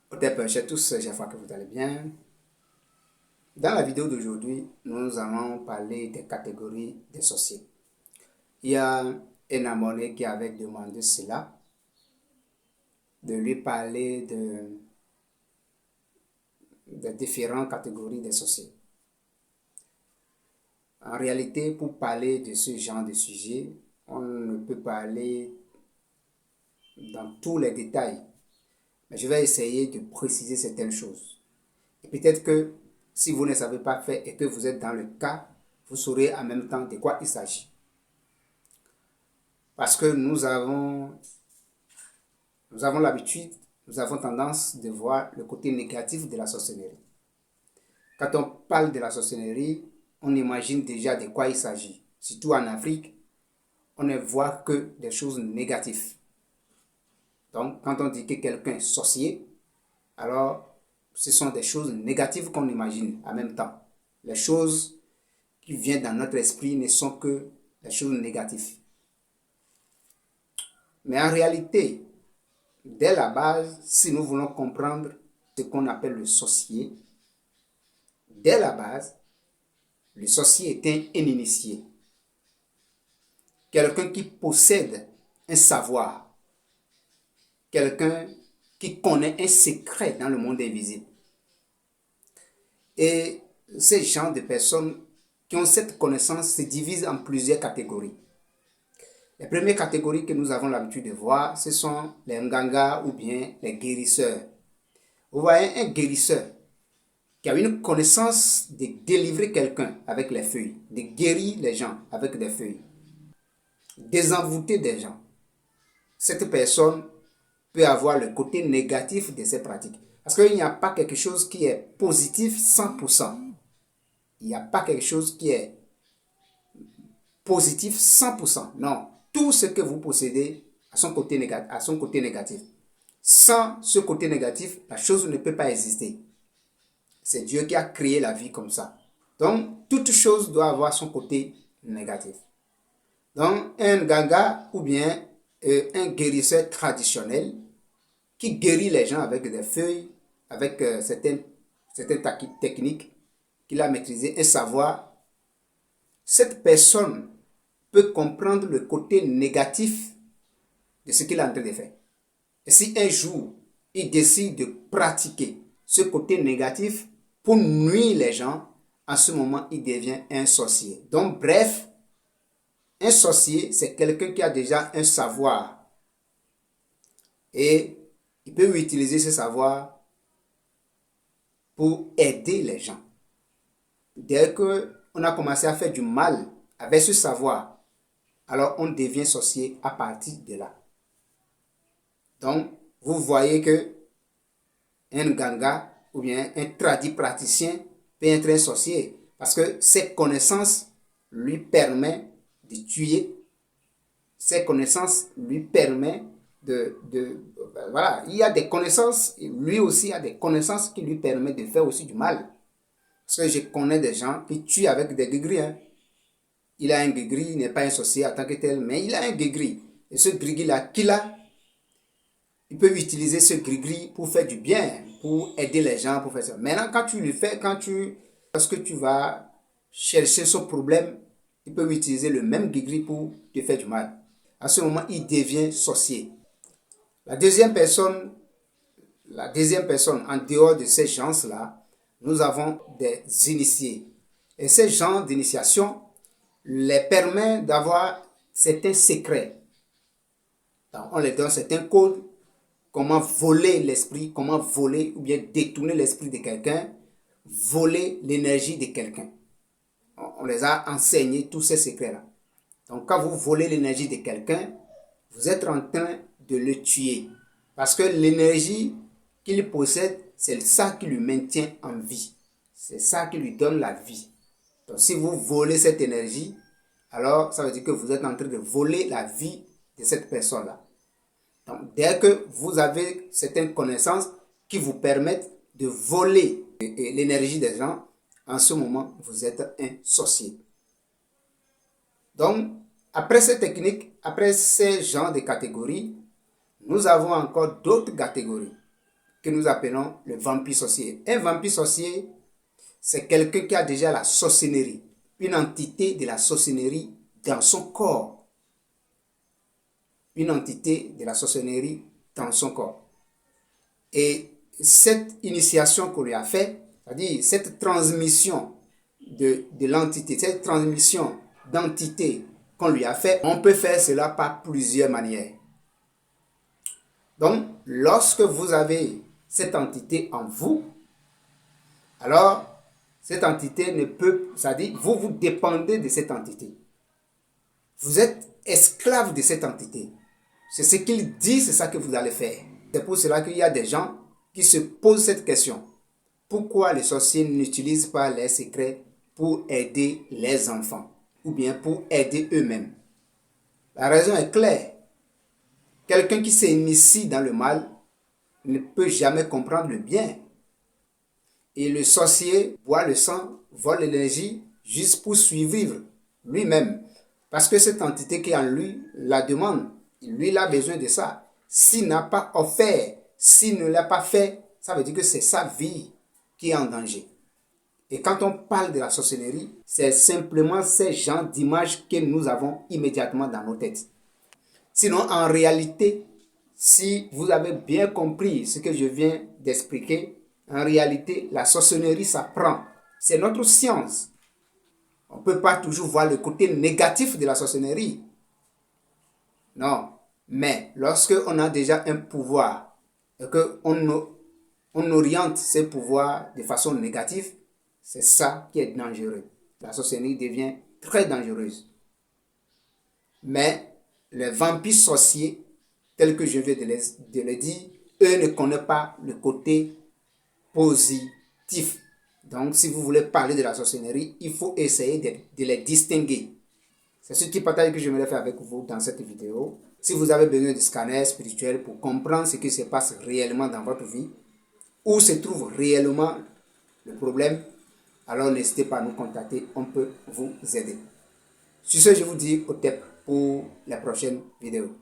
Bonjour à tous, j'espère que vous allez bien. Dans la vidéo d'aujourd'hui, nous allons parler des catégories des sorciers. Il y a un abonné qui avait demandé cela, de lui parler des différentes catégories des sorciers. En réalité, pour parler de ce genre de sujet, on ne peut pas aller dans tous les détails, mais je vais essayer de préciser certaines choses. Et peut-être que si vous ne savez pas faire et que vous êtes dans le cas, vous saurez en même temps de quoi il s'agit. Parce que nous avons l'habitude, nous avons tendance de voir le côté négatif de la sorcellerie. Quand on parle de la sorcellerie, on imagine déjà de quoi il s'agit. Surtout en Afrique, on ne voit que des choses négatives. Donc, quand on dit que quelqu'un est sorcier, alors ce sont des choses négatives qu'on imagine en même temps. Les choses qui viennent dans notre esprit ne sont que des choses négatives. Mais en réalité, dès la base, si nous voulons comprendre ce qu'on appelle le sorcier, dès la base, le sorcier est un initié. Quelqu'un qui possède un savoir. Quelqu'un qui connaît un secret dans le monde invisible. Et ces gens de personnes qui ont cette connaissance se divisent en plusieurs catégories. Les premières catégories que nous avons l'habitude de voir, ce sont les nganga ou bien les guérisseurs. Vous voyez, un guérisseur qui a une connaissance de délivrer quelqu'un avec les feuilles, de guérir les gens avec des feuilles, désenvoûter des gens. Cette personne peut avoir le côté négatif de ces pratiques. Parce qu'il n'y a pas quelque chose qui est positif 100%. Il n'y a pas quelque chose qui est positif 100%. Non. Tout ce que vous possédez a son côté négatif. Sans ce côté négatif, la chose ne peut pas exister. C'est Dieu qui a créé la vie comme ça. Donc, toute chose doit avoir son côté négatif. Donc, un ganga ou bien un guérisseur traditionnel qui guérit les gens avec des feuilles, avec certaines techniques qu'il a maîtrisées, un savoir, cette personne peut comprendre le côté négatif de ce qu'il est en train de faire. Et si un jour, il décide de pratiquer ce côté négatif pour nuire les gens, en ce moment, il devient un sorcier. Donc, bref, un sorcier, c'est quelqu'un qui a déjà un savoir. Et il peut utiliser ce savoir pour aider les gens. Dès qu'on a commencé à faire du mal avec ce savoir, alors on devient sorcier à partir de là. Donc, vous voyez que un ganga ou bien un tradit praticien peut être un sorcier parce que ses connaissances lui permettent de tuer. Ses connaissances lui permettent voilà, il y a des connaissances, lui aussi a des connaissances qui lui permettent de faire aussi du mal. Parce que je connais des gens qui tuent avec des gris-gris. Hein. Il a un gris-gris, il n'est pas un sorcier en tant que tel, mais il a un gris-gris. Et ce gris-gris-là qu'il a, il peut utiliser ce gris-gris pour faire du bien, pour aider les gens, pour faire ça. Maintenant, quand tu le fais, lorsque tu vas chercher son problème, il peut utiliser le même gris-gris pour te faire du mal. À ce moment, il devient sorcier. La deuxième personne, en dehors de ces gens-là, nous avons des initiés. Et ces gens d'initiation les permet d'avoir certains secrets. Donc, on les donne certains codes, comment voler l'esprit, comment voler ou bien détourner l'esprit de quelqu'un, voler l'énergie de quelqu'un. On les a enseignés tous ces secrets-là. Donc, quand vous volez l'énergie de quelqu'un, vous êtes en train de le tuer. Parce que l'énergie qu'il possède, c'est ça qui lui maintient en vie. C'est ça qui lui donne la vie. Donc, si vous volez cette énergie, alors ça veut dire que vous êtes en train de voler la vie de cette personne-là. Donc, dès que vous avez certaines connaissances qui vous permettent de voler l'énergie des gens, en ce moment, vous êtes un sorcier. Donc, après ces techniques, après ces genres de catégories, nous avons encore d'autres catégories que nous appelons le vampire sorcier. Un vampire sorcier, c'est quelqu'un qui a déjà la sorcellerie, une entité de la sorcellerie dans son corps. Une entité de la sorcellerie dans son corps. Et cette initiation qu'on lui a faite, c'est-à-dire cette transmission de l'entité, cette transmission d'entité qu'on lui a fait, on peut faire cela par plusieurs manières. Donc, lorsque vous avez cette entité en vous, alors cette entité ne peut, c'est-à-dire vous dépendez de cette entité. Vous êtes esclave de cette entité. C'est ce qu'il dit, c'est ça que vous allez faire. C'est pour cela qu'il y a des gens qui se posent cette question. Pourquoi les sorciers n'utilisent pas les secrets pour aider les enfants ou bien pour aider eux-mêmes? La raison est claire. Quelqu'un qui s'initie dans le mal ne peut jamais comprendre le bien. Et le sorcier boit le sang, vole l'énergie juste pour survivre lui-même. Parce que cette entité qui est en lui la demande. Lui, il a besoin de ça. S'il n'a pas offert, s'il ne l'a pas fait, ça veut dire que c'est sa vie qui est en danger. Et quand on parle de la sorcellerie, c'est simplement ces genres d'images que nous avons immédiatement dans nos têtes. Sinon, en réalité, si vous avez bien compris ce que je viens d'expliquer, en réalité, la sorcellerie s'apprend. C'est notre science. On ne peut pas toujours voir le côté négatif de la sorcellerie. Non. Mais lorsque on a déjà un pouvoir et qu'on oriente ces pouvoirs de façon négative, c'est ça qui est dangereux. La sorcellerie devient très dangereuse. Mais les vampires sorciers, tels que je viens de le dire, eux ne connaissent pas le côté positif. Donc, si vous voulez parler de la sorcellerie, il faut essayer de les distinguer. C'est ce petit partage que je voulais faire avec vous dans cette vidéo. Si vous avez besoin de scanner spirituel pour comprendre ce qui se passe réellement dans votre vie, où se trouve réellement le problème, alors n'hésitez pas à nous contacter, on peut vous aider. Sur ce, je vous dis au TEP pour la prochaine vidéo.